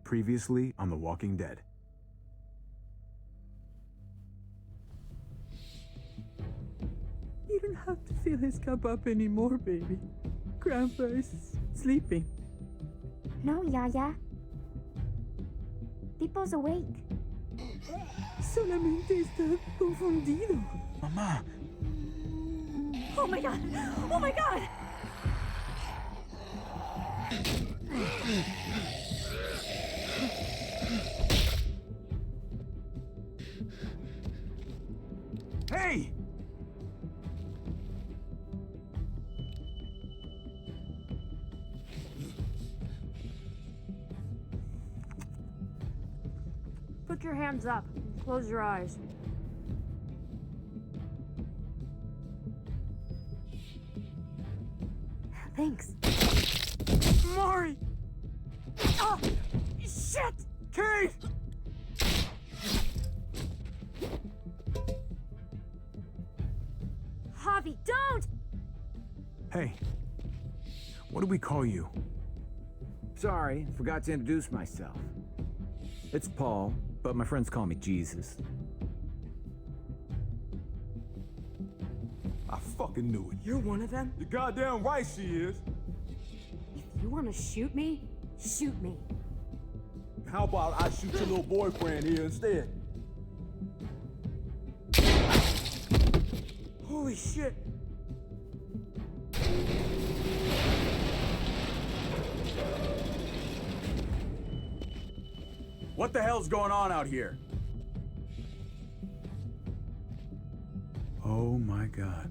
Previously on The Walking Dead. You don't have to fill his cup up anymore, baby. Grandpa is sleeping. No, Yaya. Pipo's awake. Solamente está confundido. Mamá! Oh my god! Oh my god! Hey! Put your hands up. Close your eyes. Thanks. Mari! Oh! Shit! Kate! Javi, don't! Hey. What do we call you? Sorry, forgot to introduce myself. It's Paul, but my friends call me Jesus. I fucking knew it. You're one of them? You're goddamn right she is. If you want to shoot me, shoot me. How about I shoot your little boyfriend here instead? Holy shit. What the hell's going on out here? Oh my god.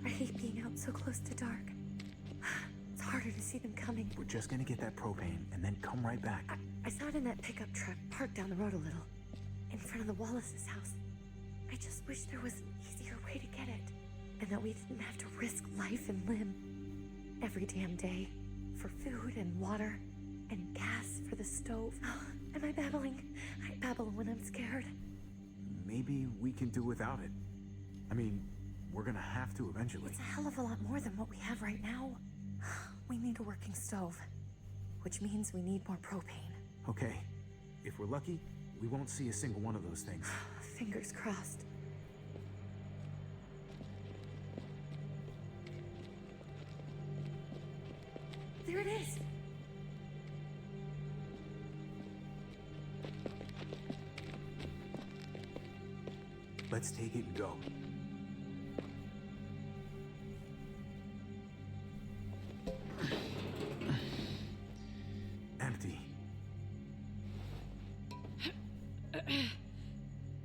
I hate being out so close to dark. It's harder to see them coming. We're just gonna get that propane and then come right back. I saw it in that pickup truck parked down the road a little, in front of the Wallace's house. I just wish there was an easier way to get it, and that we didn't have to risk life and limb every damn day for food and water and gas for the stove. Am I babbling? I babble when I'm scared. Maybe we can do without it. I mean, we're gonna have to eventually. It's a hell of a lot more than what we have right now. We need a working stove, which means we need more propane. Okay, if we're lucky, we won't see a single one of those things. Fingers crossed. There it is! Let's take it and go. Empty.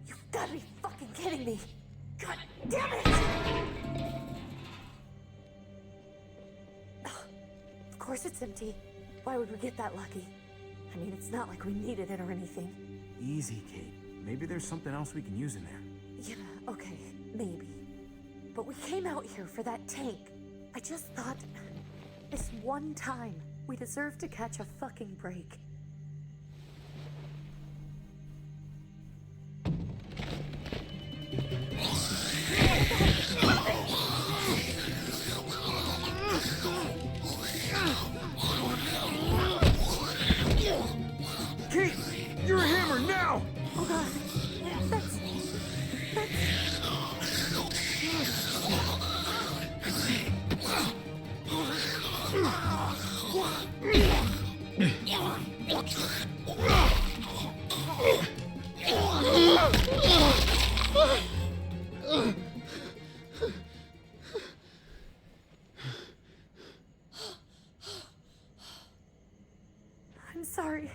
You've gotta be fucking kidding me! God damn it! Of course it's empty. Why would we get that lucky? I mean, it's not like we needed it or anything. Easy, Kate. Maybe there's something else we can use in there. Yeah, okay, maybe. But we came out here for that tank. I just thought, this one time, we deserve to catch a fucking break. Kate! You're a hammer now! Oh god, that's... I'm sorry.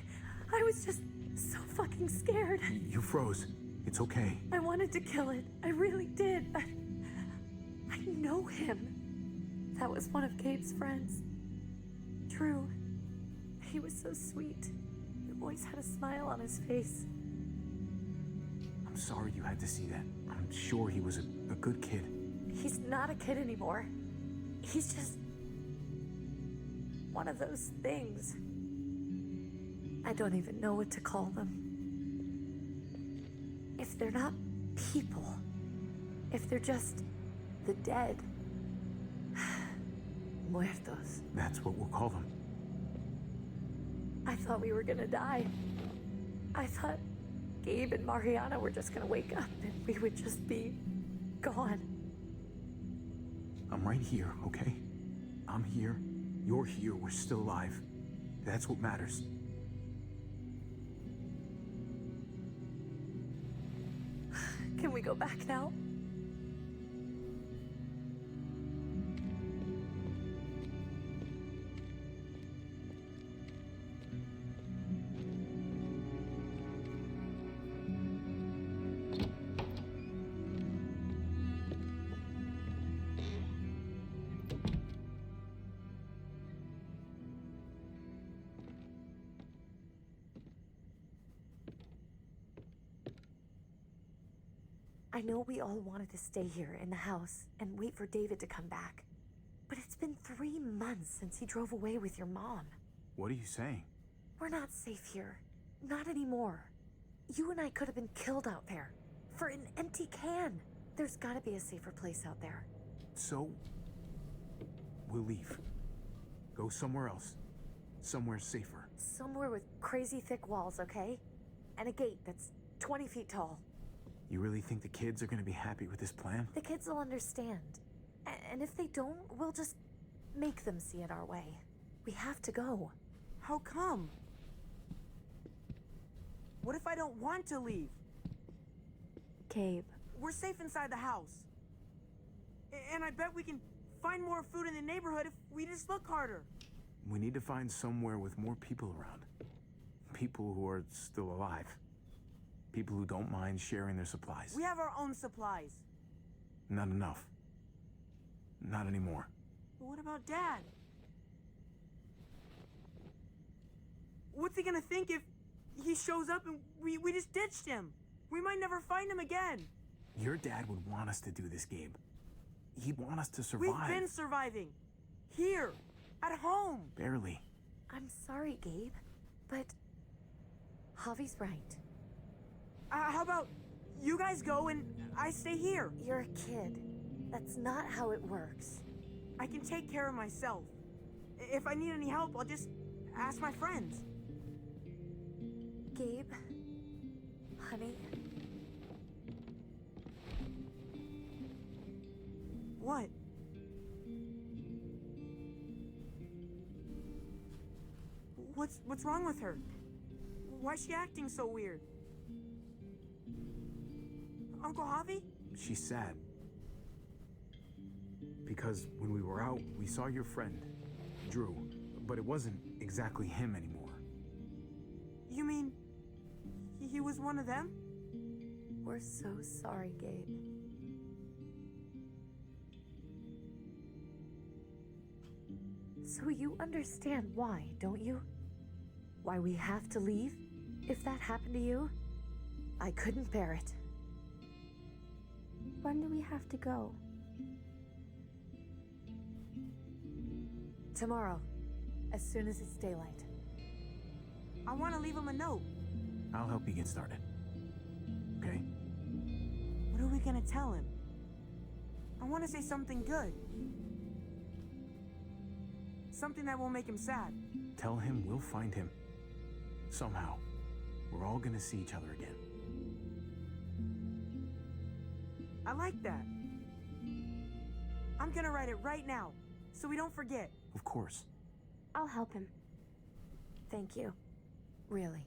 I was just so fucking scared. You froze. It's okay. I wanted to kill it. I really did. I know him. That was one of Gabe's friends. Drew. He was so sweet. He always had a smile on his face. I'm sorry you had to see that. I'm sure he was a good kid. He's not a kid anymore. He's just one of those things. I don't even know what to call them. If they're not people, if they're just the dead, muertos. That's what we'll call them. I thought we were gonna die. I thought Gabe and Mariana were just gonna wake up and we would just be gone. I'm right here, okay? I'm here. You're here. We're still alive. That's what matters. Can we go back now? I know we all wanted to stay here in the house and wait for David to come back. But it's been 3 months since he drove away with your mom. What are you saying? We're not safe here. Not anymore. You and I could have been killed out there. For an empty can. There's gotta be a safer place out there. So, we'll leave. Go somewhere else. Somewhere safer. Somewhere with crazy thick walls, okay? And a gate that's 20 feet tall. You really think the kids are gonna be happy with this plan? The kids will understand. And if they don't, we'll just make them see it our way. We have to go. How come? What if I don't want to leave? Gabe. We're safe inside the house. And I bet we can find more food in the neighborhood if we just look harder. We need to find somewhere with more people around. People who are still alive. People who don't mind sharing their supplies. We have our own supplies. Not enough. Not anymore. But what about Dad? What's he gonna think if he shows up and we just ditched him? We might never find him again. Your dad would want us to do this, Gabe. He'd want us to survive. We've been surviving. Here. At home. Barely. I'm sorry, Gabe, but Javi's right. How about you guys go and I stay here? You're a kid. That's not how it works. I can take care of myself. If I need any help, I'll just ask my friends. Gabe, honey. What? What's wrong with her? Why is she acting so weird? Uncle Javi? She's sad. Because when we were out, we saw your friend, Drew, but it wasn't exactly him anymore. You mean he was one of them? We're so sorry, Gabe. So you understand why, don't you? Why we have to leave? If that happened to you, I couldn't bear it. When do we have to go? Tomorrow, as soon as it's daylight. I want to leave him a note. I'll help you get started. Okay? What are we gonna tell him? I want to say something good. Something that won't make him sad. Tell him we'll find him. Somehow. We're all gonna see each other again. I like that. I'm gonna write it right now, so we don't forget. Of course. I'll help him. Thank you. Really.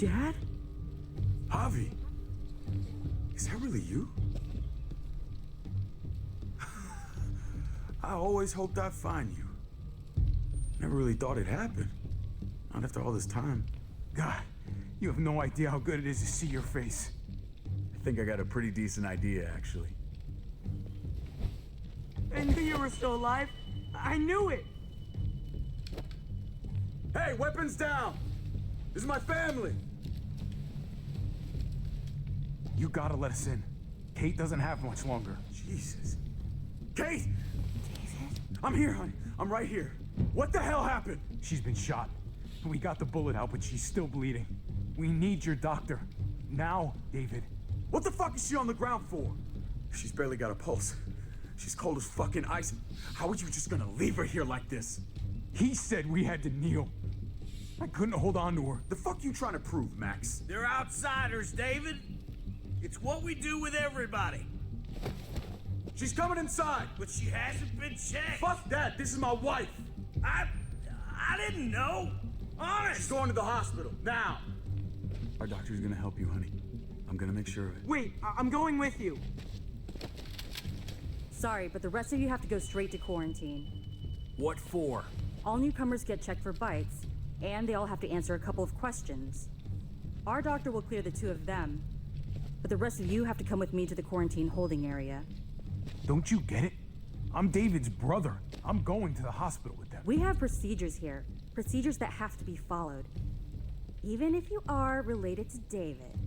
Dad? Javi, is that really you? I always hoped I'd find you. Never really thought it'd happen. Not after all this time. God, you have no idea how good it is to see your face. I think I got a pretty decent idea, actually. I knew you were still alive. I knew it. Hey, weapons down! This is my family! You gotta let us in. Kate doesn't have much longer. Jesus. Kate! David? I'm here, honey. I'm right here. What the hell happened? She's been shot. We got the bullet out, but she's still bleeding. We need your doctor. Now, David. What the fuck is she on the ground for? She's barely got a pulse. She's cold as fucking ice. How are you just gonna leave her here like this? He said we had to kneel. I couldn't hold on to her. The fuck you trying to prove, Max? They're outsiders, David. It's what we do with everybody. She's coming inside. But she hasn't been checked. Fuck that. This is my wife. I didn't know. Honest. She's going to the hospital now. Our doctor's gonna help you, honey. I'm gonna make sure of it. Wait, I'm going with you. Sorry, but the rest of you have to go straight to quarantine. What for? All newcomers get checked for bites, and they all have to answer a couple of questions. Our doctor will clear the two of them, but the rest of you have to come with me to the quarantine holding area. Don't you get it? I'm David's brother. I'm going to the hospital with them. We have procedures here, procedures that have to be followed, even if you are related to David.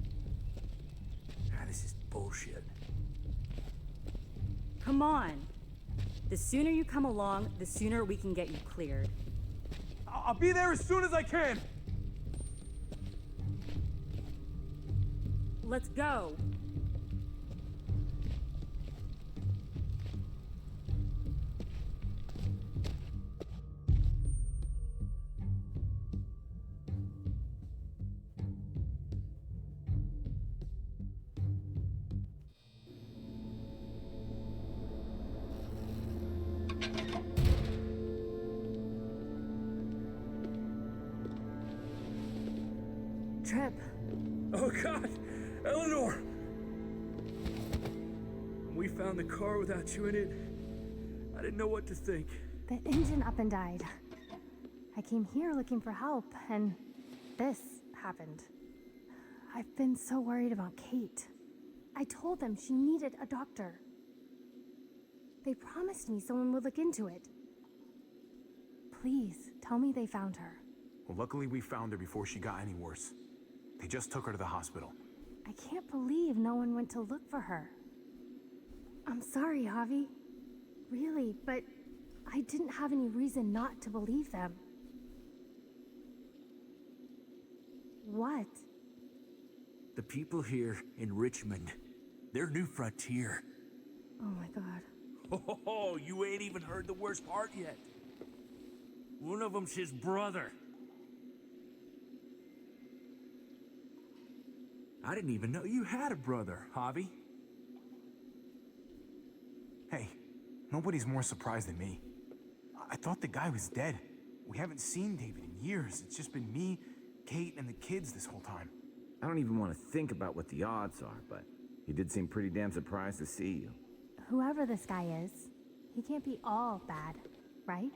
This is bullshit. Come on. The sooner you come along, the sooner we can get you cleared. I'll be there as soon as I can. Let's go. Trip. Oh, God! Eleanor! We found the car without you in it. I didn't know what to think. The engine up and died. I came here looking for help, and this happened. I've been so worried about Kate. I told them she needed a doctor. They promised me someone would look into it. Please, tell me they found her. Well, luckily we found her before she got any worse. They just took her to the hospital. I can't believe no one went to look for her. I'm sorry, Javi. Really, but I didn't have any reason not to believe them. What? The people here in Richmond, they're New Frontier. Oh my God. Oh, you ain't even heard the worst part yet. One of them's his brother. I didn't even know you had a brother, Javi. Hey, nobody's more surprised than me. I thought the guy was dead. We haven't seen David in years. It's just been me, Kate, and the kids this whole time. I don't even want to think about what the odds are, but he did seem pretty damn surprised to see you. Whoever this guy is, he can't be all bad, right?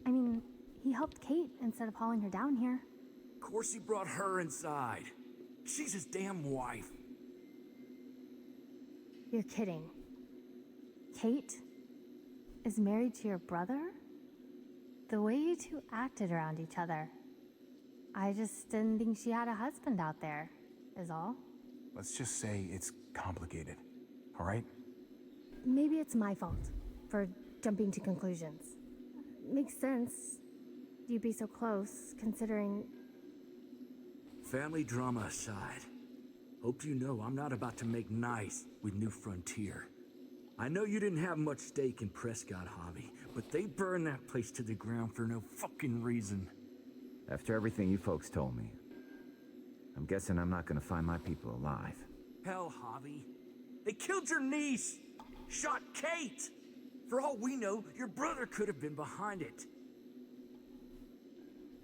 I mean, he helped Kate instead of hauling her down here. Of course he brought her inside. She's his damn wife. You're kidding. Kate is married to your brother? The way you two acted around each other. I just didn't think she had a husband out there, is all. Let's just say it's complicated, all right? Maybe it's my fault for jumping to conclusions. Makes sense. You'd be so close, considering... Family drama aside, hope you know I'm not about to make nice with New Frontier. I know you didn't have much stake in Prescott, Javi, but they burned that place to the ground for no fucking reason. After everything you folks told me, I'm guessing I'm not gonna find my people alive. Hell, Javi. They killed your niece! Shot Kate! For all we know, your brother could have been behind it.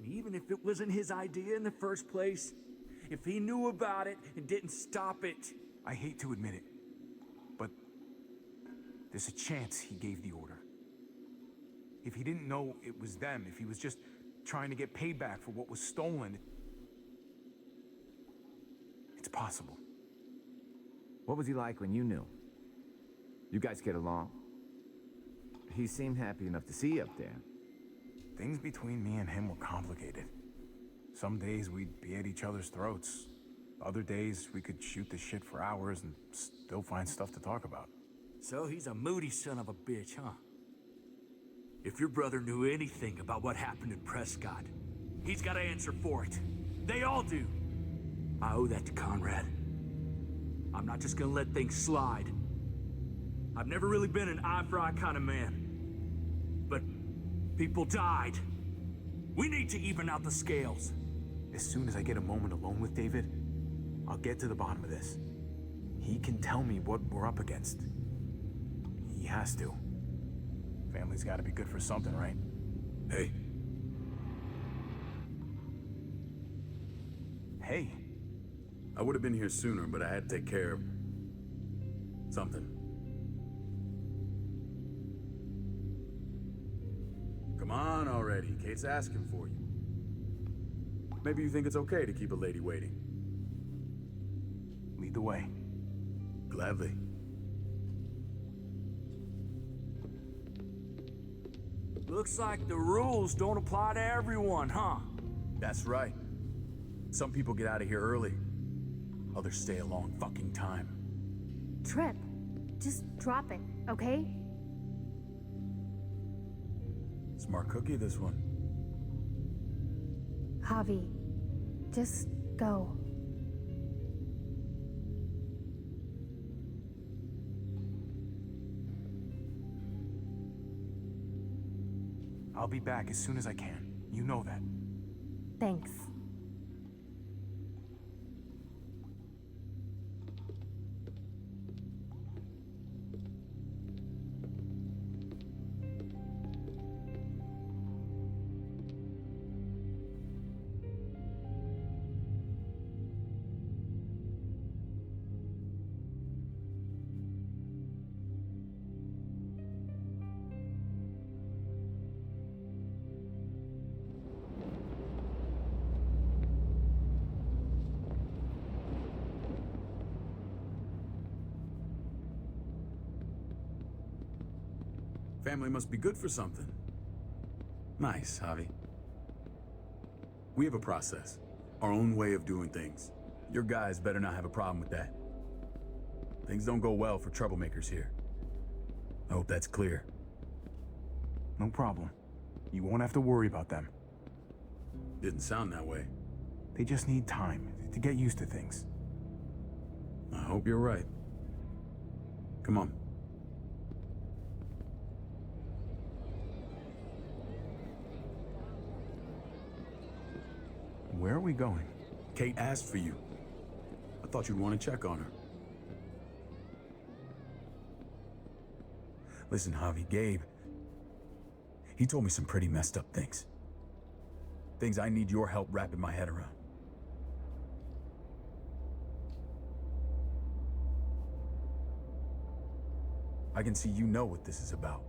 Even if it wasn't his idea in the first place, if he knew about it and didn't stop it. I hate to admit it, but there's a chance he gave the order. If he didn't know it was them, if he was just trying to get payback for what was stolen, it's possible. What was he like when you knew? You guys get along? He seemed happy enough to see you up there. Things between me and him were complicated. Some days we'd be at each other's throats. Other days we could shoot the shit for hours and still find stuff to talk about. So he's a moody son of a bitch, huh? If your brother knew anything about what happened in Prescott, he's got to answer for it. They all do. I owe that to Conrad. I'm not just gonna let things slide. I've never really been an eye-for-eye kind of man. But people died. We need to even out the scales. As soon as I get a moment alone with David, I'll get to the bottom of this. He can tell me what we're up against. He has to. Family's gotta be good for something, right? Hey, Hey, I would have been here sooner, but I had to take care of something. Come on already, Kate's asking for you. Maybe you think it's okay to keep a lady waiting. lead the way. Gladly. Looks like the rules don't apply to everyone, huh? That's right. Some people get out of here early. Others stay a long fucking time. Trip, just drop it, okay? Smart cookie, this one. Javi, just go. I'll be back as soon as I can. You know that. Thanks. Family must be good for something. Nice, Javi. We have a process, our own way of doing things. Your guys better not have a problem with that. Things don't go well for troublemakers here. I hope that's clear. No problem. You won't have to worry about them. Didn't sound that way. They just need time to get used to things. I hope you're right. Come on. Where are we going? Kate asked for you. I thought you'd want to check on her. Listen, Javi, Gabe, he told me some pretty messed up things. Things I need your help wrapping my head around. I can see you know what this is about.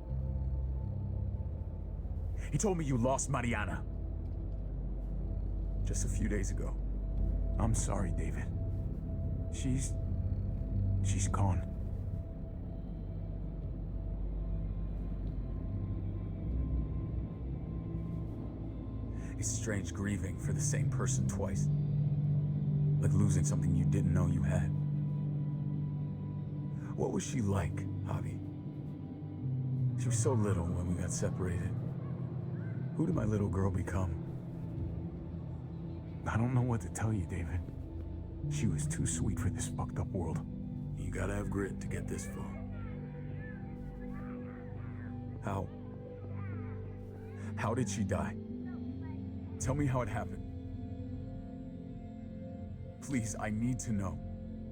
He told me you lost Mariana. Just a few days ago. I'm sorry, David. She's gone. It's strange grieving for the same person twice. Like losing something you didn't know you had. What was she like, Javi? She was so little when we got separated. Who did my little girl become? I don't know what to tell you, David. She was too sweet for this fucked up world. You gotta have grit to get this far. How did she die? Tell me how it happened. Please, I need to know.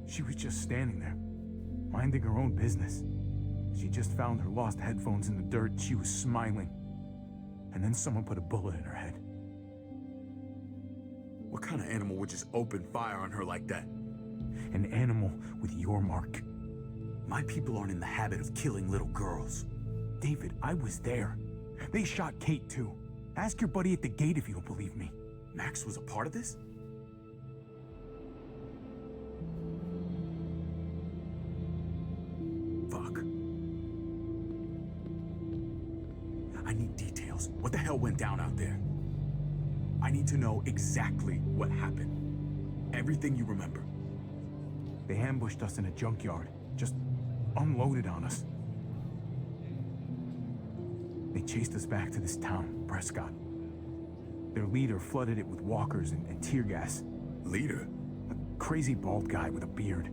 She was just standing there, minding her own business. She just found her lost headphones in the dirt. She was smiling. And then someone put a bullet in her head. What kind of animal would just open fire on her like that? An animal with your mark. My people aren't in the habit of killing little girls. David, I was there. They shot Kate too. Ask your buddy at the gate if you don't believe me. Max was a part of this? Fuck. I need details. What the hell went down out there? I need to know exactly what happened. Everything you remember. They ambushed us in a junkyard. Just unloaded on us. They chased us back to this town, Prescott. Their leader flooded it with walkers and tear gas. Leader? A crazy bald guy with a beard.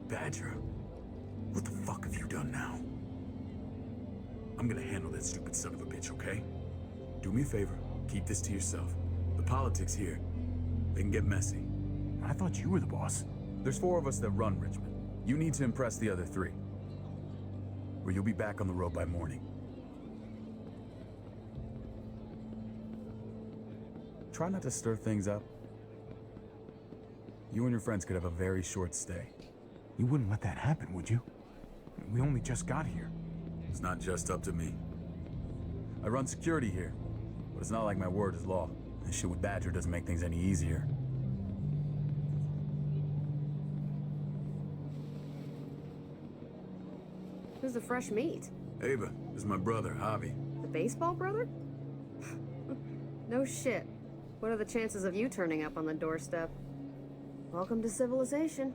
Badger, what the fuck have you done now? I'm gonna handle that stupid son of a bitch, okay? Do me a favor, keep this to yourself. The politics here, they can get messy. I thought you were the boss. There's 4 of us that run Richmond. You need to impress the other 3. Or you'll be back on the road by morning. Try not to stir things up. You and your friends could have a very short stay. You wouldn't let that happen, would you? We only just got here. It's not just up to me. I run security here, but it's not like my word is law. And shit with Badger doesn't make things any easier. Who's the fresh meat? Ava, this is my brother, Javi. The baseball brother? No shit. What are the chances of you turning up on the doorstep? Welcome to civilization.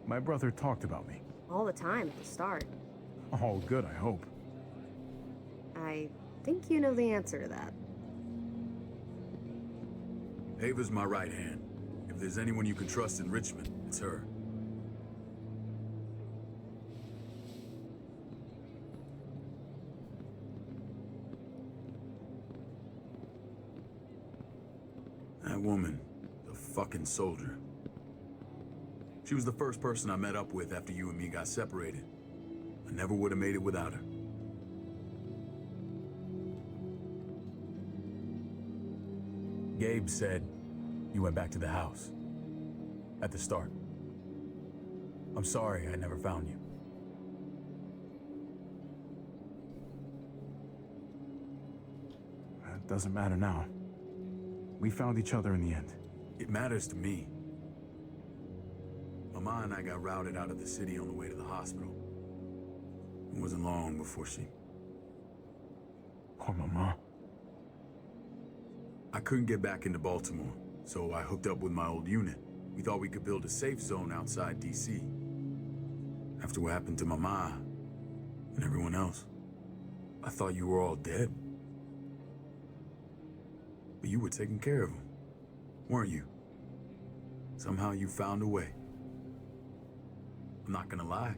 My brother talked about me. All the time at the start. All good, I hope. I think you know the answer to that. Ava's my right hand. If there's anyone you can trust in Richmond, it's her. That woman, the fucking soldier. She was the first person I met up with after you and me got separated. I never would have made it without her. Gabe said you went back to the house. At the start. I'm sorry I never found you. It doesn't matter now. We found each other in the end. It matters to me. Mama and I got routed out of the city on the way to the hospital. It wasn't long before she... Poor Mama. I couldn't get back into Baltimore, so I hooked up with my old unit. We thought we could build a safe zone outside D.C. After what happened to Mama and everyone else, I thought you were all dead. But you were taking care of them, weren't you? Somehow you found a way. I'm not gonna lie.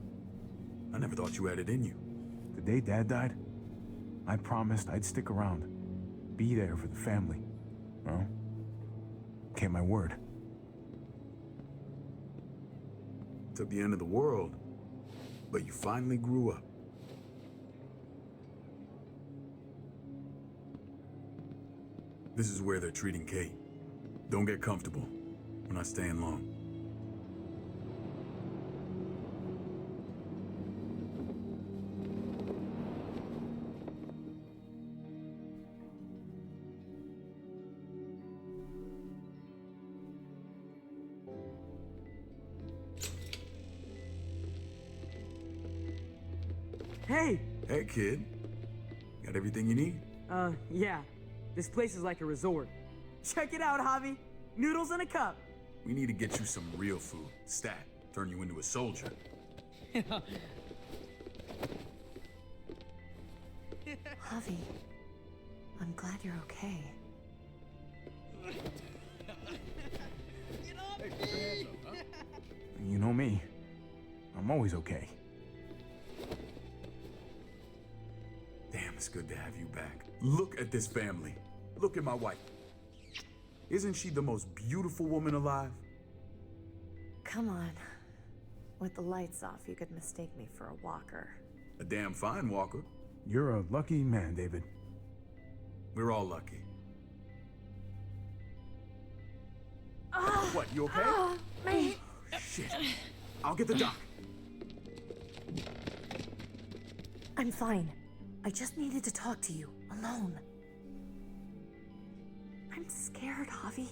I never thought you had it in you. The day Dad died, I promised I'd stick around. Be there for the family. Well, kept my word. Took the end of the world, but you finally grew up. This is where they're treating Kate. Don't get comfortable. We're not staying long. Hey! Hey, kid. Got everything you need? Yeah. This place is like a resort. Check it out, Javi. Noodles in a cup. We need to get you some real food. Stat. Turn you into a soldier. Javi, I'm glad you're okay. You know me. I'm always okay. Damn, it's good to have you back. Look at this family. Look at my wife. Isn't she the most beautiful woman alive? Come on. With the lights off, you could mistake me for a walker. A damn fine walker. You're a lucky man, David. We're all lucky. What, you okay? My... Shit. I'll get the doc. I'm fine. I just needed to talk to you, alone. I'm scared, Javi.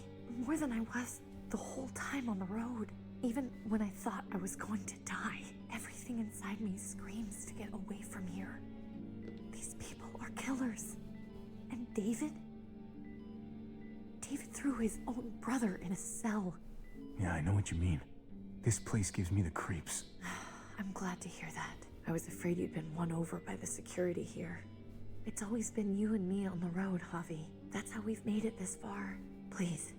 More than I was the whole time on the road. Even when I thought I was going to die, everything inside me screams to get away from here. These people are killers. And David? David threw his own brother in a cell. Yeah, I know what you mean. This place gives me the creeps. I'm glad to hear that. I was afraid you'd been won over by the security here. It's always been you and me on the road, Javi. That's how we've made it this far. Please,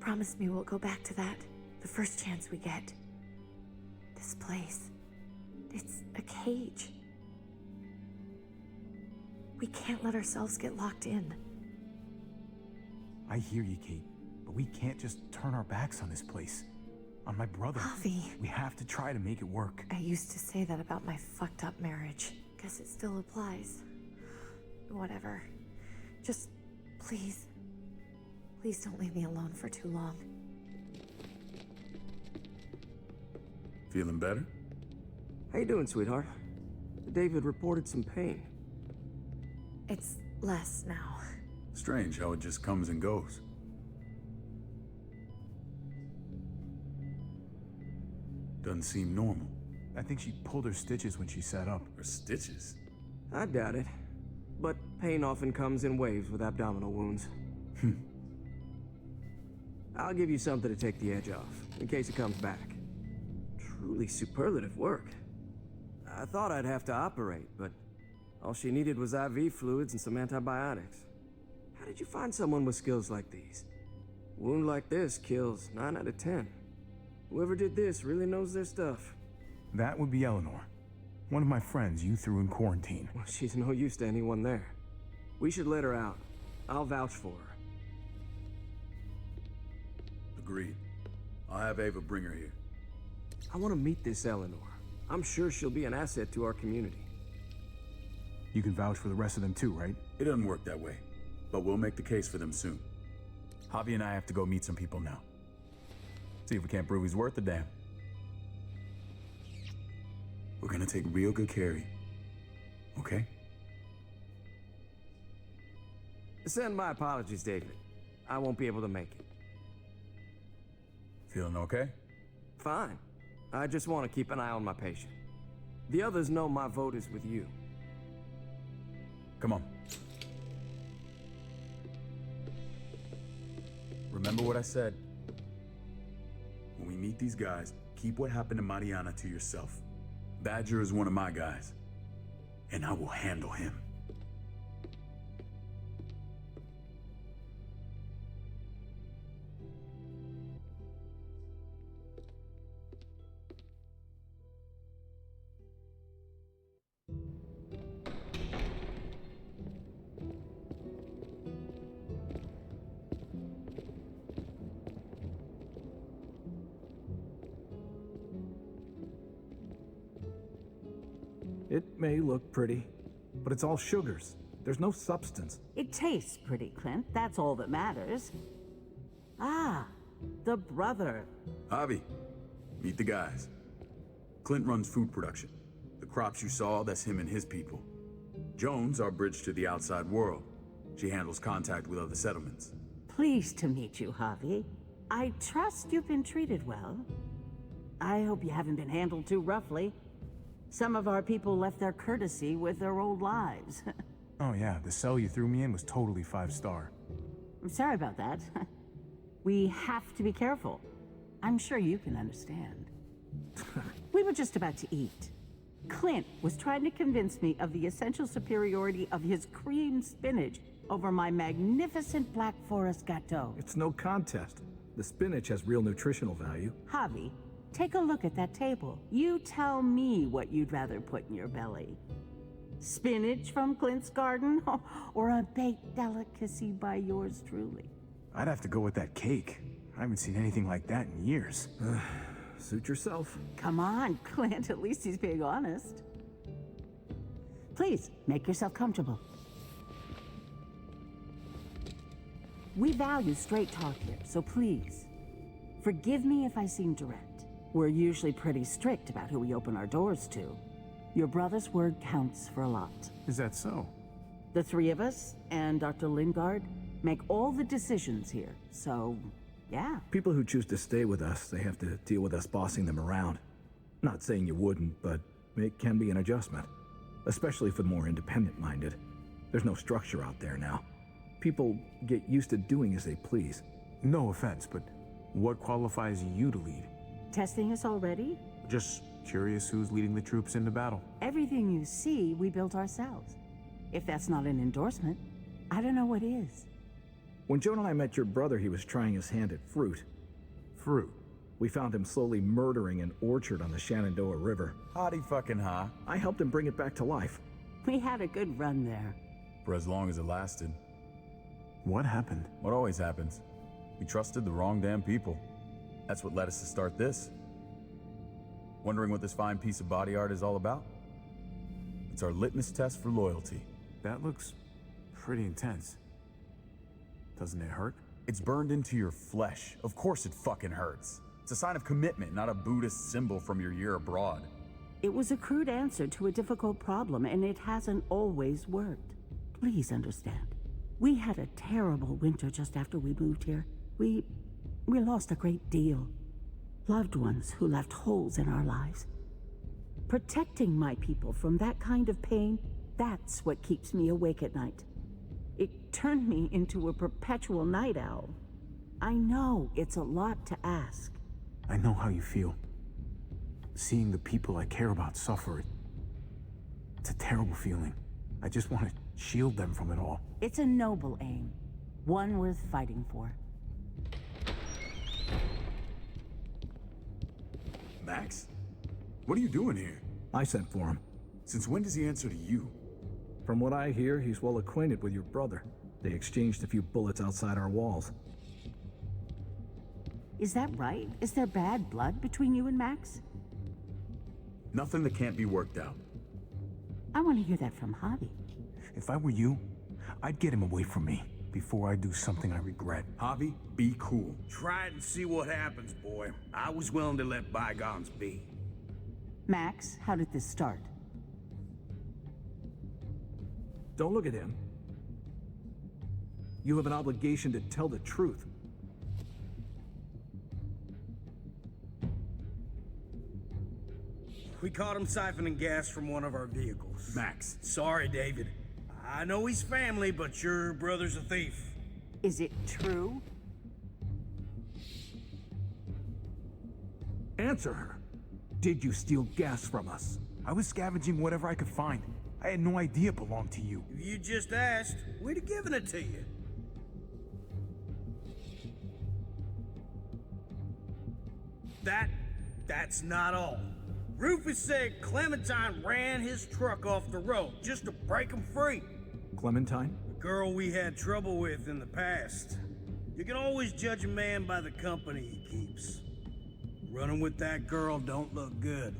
promise me we'll go back to that the first chance we get. This place, it's a cage. We can't let ourselves get locked in. I hear you, Kate, but we can't just turn our backs on this place. On my brother. Javi. We have to try to make it work. I used to say that about my fucked up marriage. Guess it still applies. Whatever. Just, please don't leave me alone for too long. Feeling better? How you doing, sweetheart? David reported some pain. It's less now. Strange how it just comes and goes. Doesn't seem normal. I think she pulled her stitches when she sat up. Her stitches? I doubt it. But pain often comes in waves with abdominal wounds. I'll give you something to take the edge off, in case it comes back. Truly superlative work. I thought I'd have to operate, but all she needed was IV fluids and some antibiotics. How did you find someone with skills like these? A wound like this kills 9 out of 10. Whoever did this really knows their stuff. That would be Eleanor. One of my friends you threw in quarantine. Well, she's no use to anyone there. We should let her out. I'll vouch for her. Agreed. I'll have Ava bring her here. I want to meet this Eleanor. I'm sure she'll be an asset to our community. You can vouch for the rest of them too, right? It doesn't work that way, but we'll make the case for them soon. Javi and I have to go meet some people now. See if we can't prove he's worth the damn. We're gonna take real good care of you. Okay? Send my apologies, David. I won't be able to make it. Feeling okay? Fine. I just want to keep an eye on my patient. The others know my vote is with you. Come on. Remember what I said. When we meet these guys, keep what happened to Mariana to yourself. Badger is one of my guys, and I will handle him. It may look pretty, but it's all sugars. There's no substance. It tastes pretty, Clint. That's all that matters. Ah, the brother. Javi, meet the guys. Clint runs food production. The crops you saw, that's him and his people. Jones, our bridge to the outside world. She handles contact with other settlements. Pleased to meet you, Javi. I trust you've been treated well. I hope you haven't been handled too roughly. Some of our people left their courtesy with their old lives. Oh yeah, the cell you threw me in was totally 5-star. I'm sorry about that. We have to be careful. I'm sure you can understand. We were just about to eat. Clint was trying to convince me of the essential superiority of his creamed spinach over my magnificent Black Forest gâteau. It's no contest. The spinach has real nutritional value. Javi, take a look at that table. You tell me what you'd rather put in your belly. Spinach from Clint's garden, or a baked delicacy by yours truly? I'd have to go with that cake. I haven't seen anything like that in years. Suit yourself. Come on, Clint, at least he's being honest. Please, make yourself comfortable. We value straight talk here, so please, Forgive me if I seem direct. We're usually pretty strict about who we open our doors to. Your brother's word counts for a lot. Is that so? The three of us and Dr. Lingard make all the decisions here, so yeah. People who choose to stay with us, they have to deal with us bossing them around. Not saying you wouldn't, but it can be an adjustment. Especially for the more independent-minded. There's no structure out there now. People get used to doing as they please. No offense, but what qualifies you to lead? Testing us already? Just curious who's leading the troops into battle. Everything you see, we built ourselves. If that's not an endorsement, I don't know what is. When Joan and I met your brother, he was trying his hand at fruit. Fruit? We found him slowly murdering an orchard on the Shenandoah River. Howdy fucking ha. I helped him bring it back to life. We had a good run there. For as long as it lasted. What happened? What always happens. We trusted the wrong damn people. That's what led us to start this. Wondering what this fine piece of body art is all about? It's our litmus test for loyalty. That looks pretty intense. Doesn't it hurt? It's burned into your flesh. Of course it fucking hurts. It's a sign of commitment, not a Buddhist symbol from your year abroad. It was a crude answer to a difficult problem, and it hasn't always worked. Please understand. We had a terrible winter just after we moved here. We lost a great deal. Loved ones who left holes in our lives. Protecting my people from that kind of pain, that's what keeps me awake at night. It turned me into a perpetual night owl. I know it's a lot to ask. I know how you feel. Seeing the people I care about suffer, it's a terrible feeling. I just want to shield them from it all. It's a noble aim, one worth fighting for. Max? What are you doing here? I sent for him. Since when does he answer to you? From what I hear, he's well acquainted with your brother. They exchanged a few bullets outside our walls. Is that right? Is there bad blood between you and Max? Nothing that can't be worked out. I want to hear that from Javi. If I were you, I'd get him away from me before I do something I regret. Javi, be cool. Try it and see what happens, boy. I was willing to let bygones be. Max, how did this start? Don't look at him. You have an obligation to tell the truth. We caught him siphoning gas from one of our vehicles. Max. Sorry, David. I know he's family, but your brother's a thief. Is it true? Answer her. Did you steal gas from us? I was scavenging whatever I could find. I had no idea it belonged to you. If you just asked, we'd have given it to you. That's not all. Rufus said Clementine ran his truck off the road just to break him free. Clementine? The girl we had trouble with in the past. You can always judge a man by the company he keeps. Running with that girl don't look good.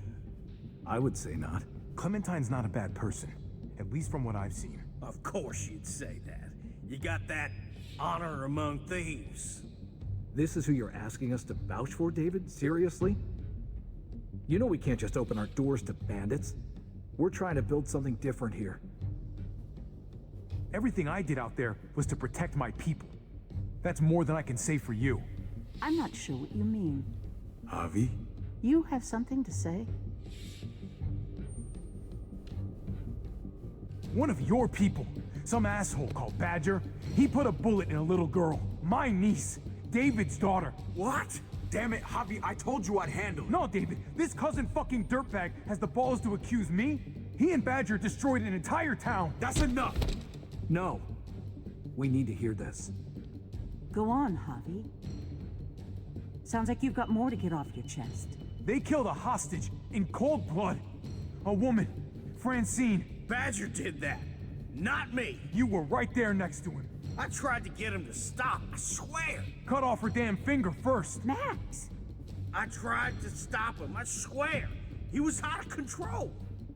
I would say not. Clementine's not a bad person, at least from what I've seen. Of course you'd say that. You got that honor among thieves. This is who you're asking us to vouch for, David? Seriously? You know we can't just open our doors to bandits. We're trying to build something different here. Everything I did out there was to protect my people. That's more than I can say for you. I'm not sure what you mean. Javi? You have something to say? One of your people, some asshole called Badger, he put a bullet in a little girl, my niece, David's daughter. What? Damn it, Javi, I told you I'd handle it. No, David, this cousin fucking dirtbag has the balls to accuse me? He and Badger destroyed an entire town. That's enough. No. We need to hear this. Go on, Javi. Sounds like you've got more to get off your chest. They killed a hostage in cold blood. A woman, Francine. Badger did that, not me. You were right there next to him. I tried to get him to stop, I swear. Cut off her damn finger first. Max! I tried to stop him, I swear. He was out of control.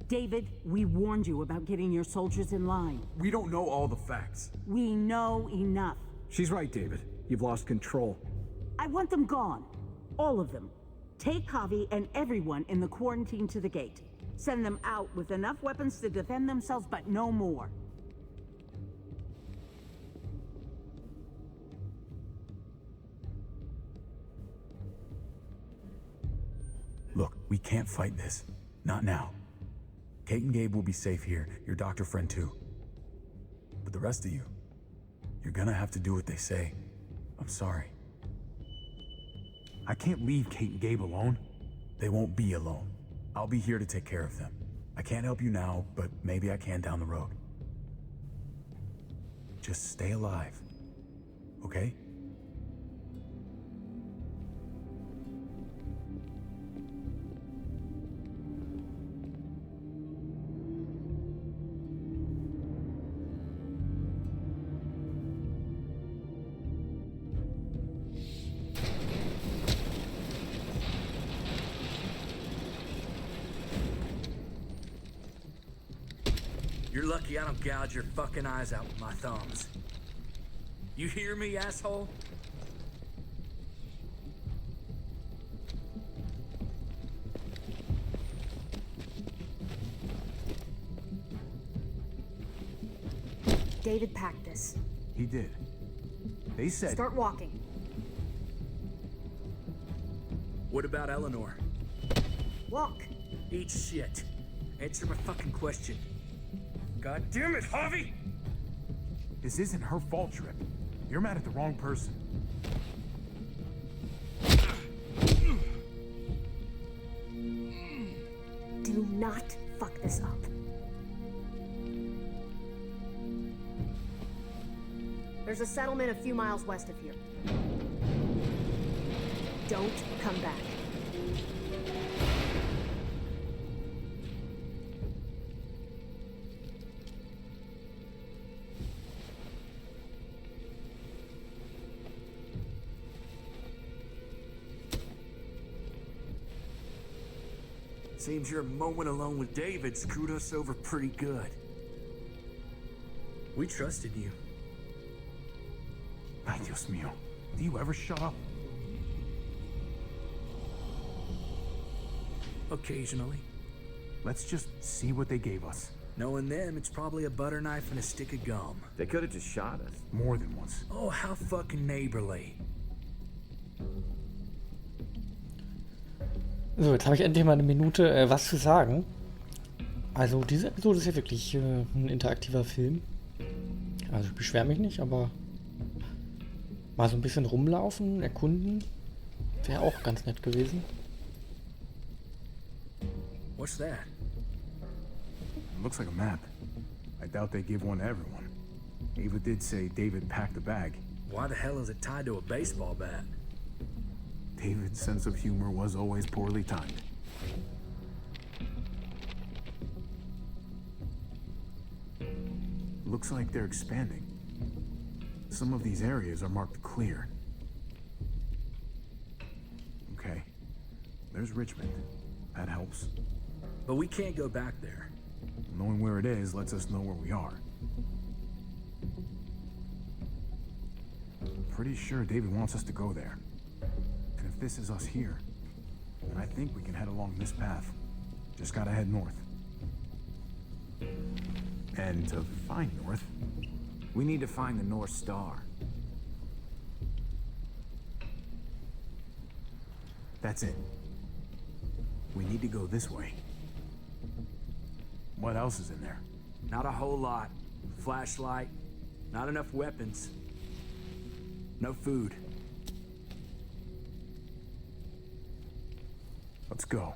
David, we warned you about getting your soldiers in line. We don't know all the facts. We know enough. She's right, David. You've lost control. I want them gone. All of them. Take Javi and everyone in the quarantine to the gate. Send them out with enough weapons to defend themselves, but no more. Look, we can't fight this. Not now. Kate and Gabe will be safe here, your doctor friend too. But the rest of you, you're gonna have to do what they say. I'm sorry. I can't leave Kate and Gabe alone. They won't be alone. I'll be here to take care of them. I can't help you now, but maybe I can down the road. Just stay alive, okay? You're lucky I don't gouge your fucking eyes out with my thumbs. You hear me, asshole? David packed this. He did. They said... Start walking. What about Eleanor? Walk. Eat shit. Answer my fucking question. God damn it, Javi! This isn't her fault, Trip. You're mad at the wrong person. Do not fuck this up. There's a settlement a few miles west of here. Don't come back. Seems your moment alone with David screwed us over pretty good. We trusted you. Ay, Dios mío. Do you ever shut up? Occasionally. Let's just see what they gave us. Knowing them, it's probably a butter knife and a stick of gum. They could have just shot us. More than once. Oh, how fucking neighborly. So, jetzt habe ich endlich mal eine Minute was zu sagen. Also diese Episode ist ja wirklich ein interaktiver Film. Also ich beschwere mich nicht, aber mal so ein bisschen rumlaufen, erkunden, wäre auch ganz nett gewesen. What's that? It looks like a map. I doubt they give one to everyone. Ava did say David packed the bag. Why the hell is it tied to a baseball bat? David's sense of humor was always poorly timed. Looks like they're expanding. Some of these areas are marked clear. Okay. There's Richmond. That helps. But we can't go back there. Knowing where it is lets us know where we are. Pretty sure David wants us to go there. And if this is us here, then I think we can head along this path. Just gotta head north. And to find north, we need to find the North Star. That's it. We need to go this way. What else is in there? Not a whole lot. Flashlight. Not enough weapons. No food. Let's go.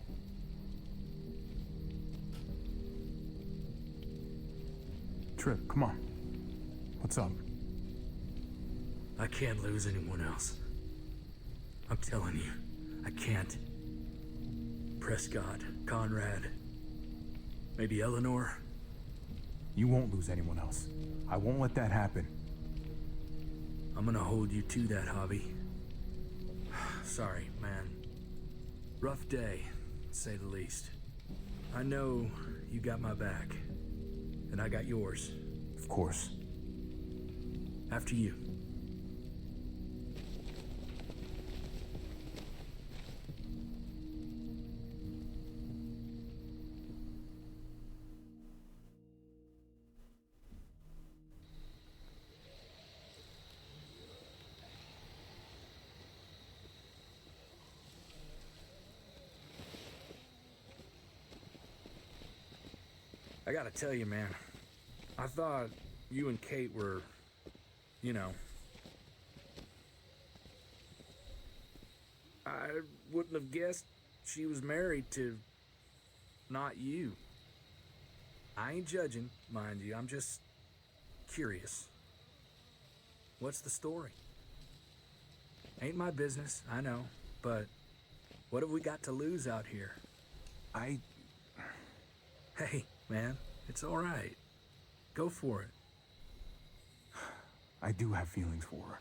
Trip, come on. What's up? I can't lose anyone else. I'm telling you, I can't. Prescott, Conrad, maybe Eleanor. You won't lose anyone else. I won't let that happen. I'm gonna hold you to that, Javi. Sorry, man. Rough day, to say the least. I know you got my back, and I got yours. Of course. After you. I gotta tell you, man, I thought you and Kate were, you know... I wouldn't have guessed she was married to not you. I ain't judging, mind you, I'm just curious. What's the story? Ain't my business, I know, but what have we got to lose out here? Hey, man, it's all right. Go for it. I do have feelings for her.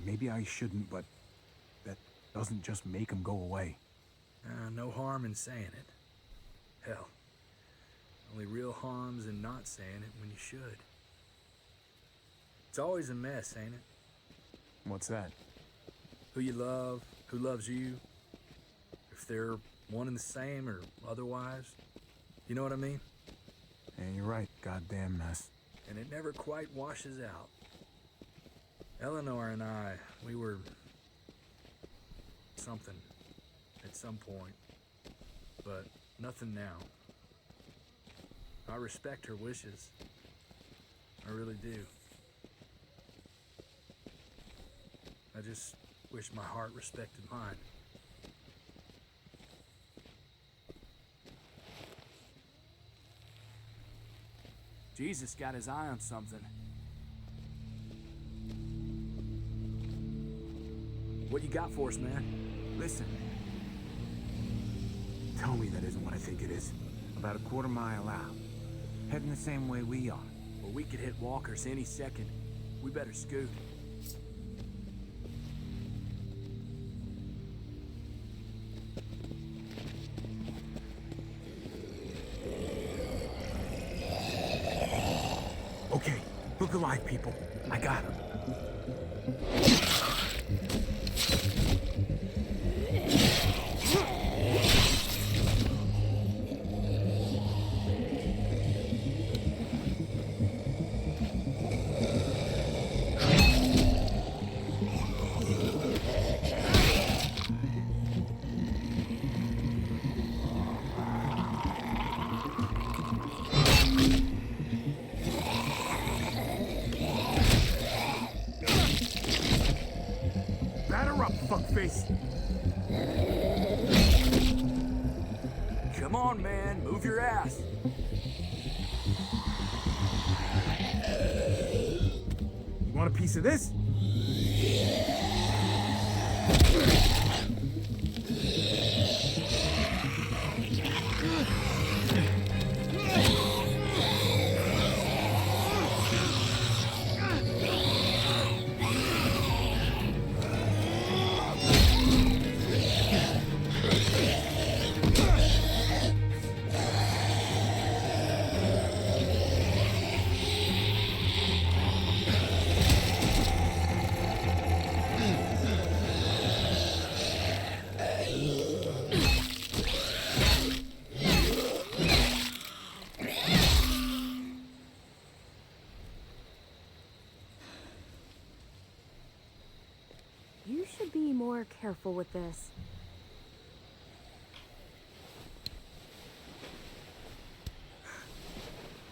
Maybe I shouldn't, but that doesn't just make them go away. No harm in saying it. Hell, only real harm's in not saying it when you should. It's always a mess, ain't it? What's that? Who you love, who loves you, if they're one and the same or otherwise. You know what I mean? Yeah, you're right. Goddamn mess. And it never quite washes out. Eleanor and I, we were something at some point, but nothing now. I respect her wishes. I really do. I just wish my heart respected mine. Jesus got his eye on something. What you got for us, man? Listen. Tell me that isn't what I think it is. About a quarter mile out. Heading the same way we are. Well, we could hit walkers any second. We better scoot. Okay, look alive, people. I got him. Fuckface. Come on, man. Move your ass. You want a piece of this? You should be more careful with this.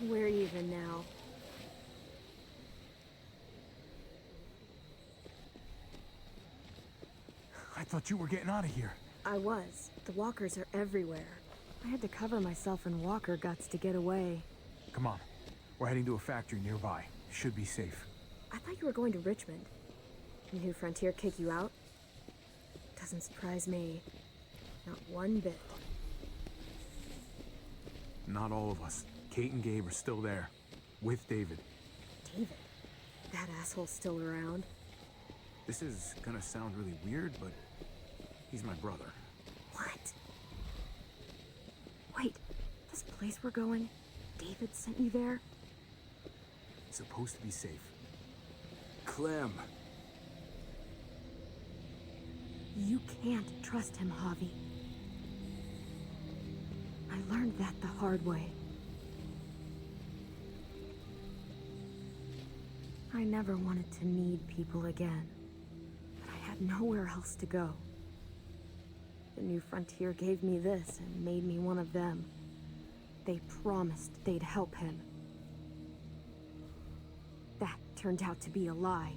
Where even now? I thought you were getting out of here. I was. The walkers are everywhere. I had to cover myself in walker guts to get away. Come on. We're heading to a factory nearby. Should be safe. I thought you were going to Richmond. New Frontier kick you out? Doesn't surprise me. Not one bit. Not all of us. Kate and Gabe are still there. With David. David? That asshole's still around? This is gonna sound really weird, but he's my brother. What? Wait, this place we're going, David sent you there? It's supposed to be safe. Clem. You can't trust him, Javi. I learned that the hard way. I never wanted to need people again, but I had nowhere else to go. The New Frontier gave me this and made me one of them. They promised they'd help him. That turned out to be a lie.